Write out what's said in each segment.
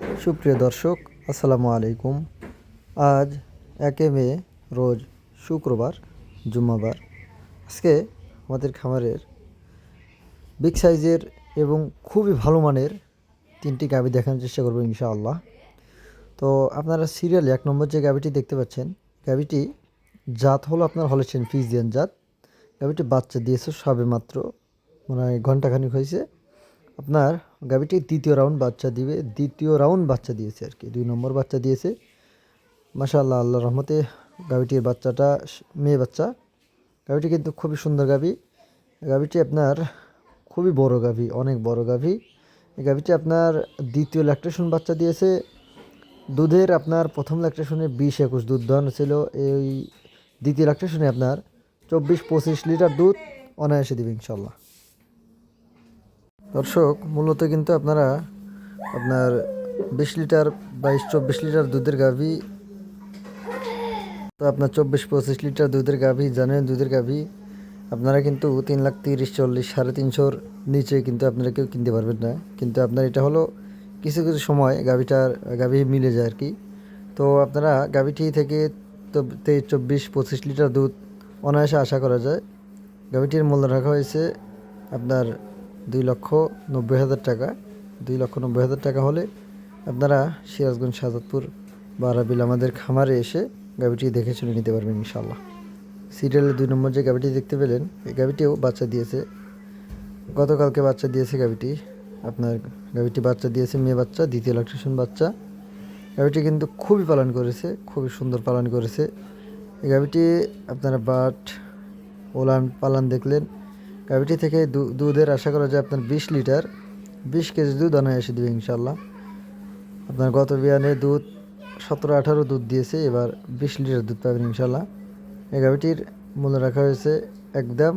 সুপ্রিয় দর্শক, আসসালামু আলাইকুম। আজ 1 মে, রোজ শুক্রবার, জুম্মাবার। আজকে আমাদের খামারের বিগ সাইজের এবং খুবই ভালো মানের 3টি গাভী দেখানোর চেষ্টা করবো ইনশাআল্লাহ। তো আপনারা সিরিয়ালে 1 নম্বর যে গাভীটি দেখতে পাচ্ছেন, গাভীটি জাত হলো আপনার হলস্টাইন ফ্রিজিয়ান জাত। গাভীটি বাচ্চা দিয়েছে সবে মাত্র, মনে হয় ঘন্টাখানিক হয়েছে। আপনার গাভীটি দ্বিতীয় রাউন্ড বাচ্চা দিয়েছে আর কি, 2 নম্বর বাচ্চা দিয়েছে। মাশাআল্লাহ, আল্লাহর রহমতে গাভীটির বাচ্চাটা মেয়ে বাচ্চা। গাভীটি কিন্তু খুবই সুন্দর গাভী। গাভীটি আপনার খুবই বড় গাভী, অনেক বড় গাভী। এই গাভীটি আপনার দ্বিতীয় ল্যাকটেশন বাচ্চা দিয়েছে। দুধের আপনার প্রথম ল্যাকটেশনে 20-21 দুধ দহন ছিল। এই দ্বিতীয় ল্যাকটেশনে আপনার 24-25 লিটার দুধ অনায়াসে দিবে ইনশাল্লাহ। দর্শক, মূলত কিন্তু আপনার 20 লিটার 22-24 লিটার দুধের গাভী, তো আপনার 24-25 লিটার দুধের গাভী, জানেন দুধের গাভী আপনারা কিন্তু 3,30,40 350-র নিচে কিন্তু আপনারা কেউ কিনতে পারবেন না। কিন্তু আপনার এটা হলো কিছু কিছু সময় গাভী মিলে যায় আর কি। তো আপনারা গাভীটি থেকে 24-25 লিটার দুধ অনায়াসে আশা করা যায়। গাভীটির মূল্য রাখা হয়েছে আপনার 2,90,000 টাকা। 2,90,000 টাকা হলে আপনারা সিরাজগঞ্জ, শাহজাদপুর বা আরাবিল আমাদের খামারে এসে গাভীটি দেখে শুনে নিতে পারবেন ইনশাল্লাহ। সিরিয়ালের 2 নম্বর যে গাভীটি দেখতে পেলেন, এই গাভীটিও বাচ্চা দিয়েছে। গতকালকে বাচ্চা দিয়েছে গাভীটি। আপনার গাভীটি বাচ্চা দিয়েছে, মেয়ে বাচ্চা, দ্বিতীয় ল্যাকটেশন বাচ্চা। গাভীটি কিন্তু খুবই পালন করেছে, খুবই সুন্দর পালন করেছে। এই গাভীটি আপনারা ওলান পালন দেখলেন। গাভীটি থেকে দুধের আশা করা যায় আপনার 20 কেজি দুধ অনায়াসে দেবে ইনশাল্লাহ। আপনার গত বিয়ানে দুধ 17-18 দুধ দিয়েছে, এবার 20 লিটার দুধ পাবেন ইনশাল্লাহ। এই গাভীটির মূল্য রাখা হয়েছে একদম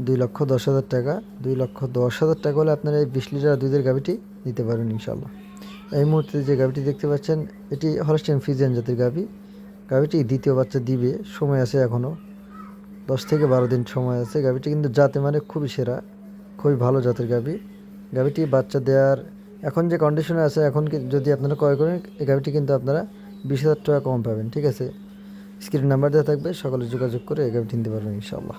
2,10,000 টাকা। 2,10,000 টাকা হলে আপনারা এই 20 লিটার দুধের গাভীটি নিতে পারবেন ইনশাল্লাহ। এই মুহূর্তে যে গাভীটি দেখতে পাচ্ছেন, এটি হলস্টাইন ফ্রিজিয়ান জাতের গাভী। গাভীটি দ্বিতীয় বাচ্চা দিবে, সময় আছে এখনও 10 থেকে 12 দিন সময় আছে। গাভীটি কিন্তু জাতে মানে খুবই সেরা, খুবই ভালো জাতের গাভী। গাভীটি বাচ্চা দেওয়ার এখন যে কন্ডিশনে আছে, এখন যদি আপনারা ক্রয় করেন এই গাভীটি কিন্তু আপনারা 20,000 টাকা কম পাবেন। ঠিক আছে, স্ক্রিন নাম্বার দেওয়া থাকবে, সকলে যোগাযোগ করে এই গাভীটি নিতে পারবেন ইনশাআল্লাহ।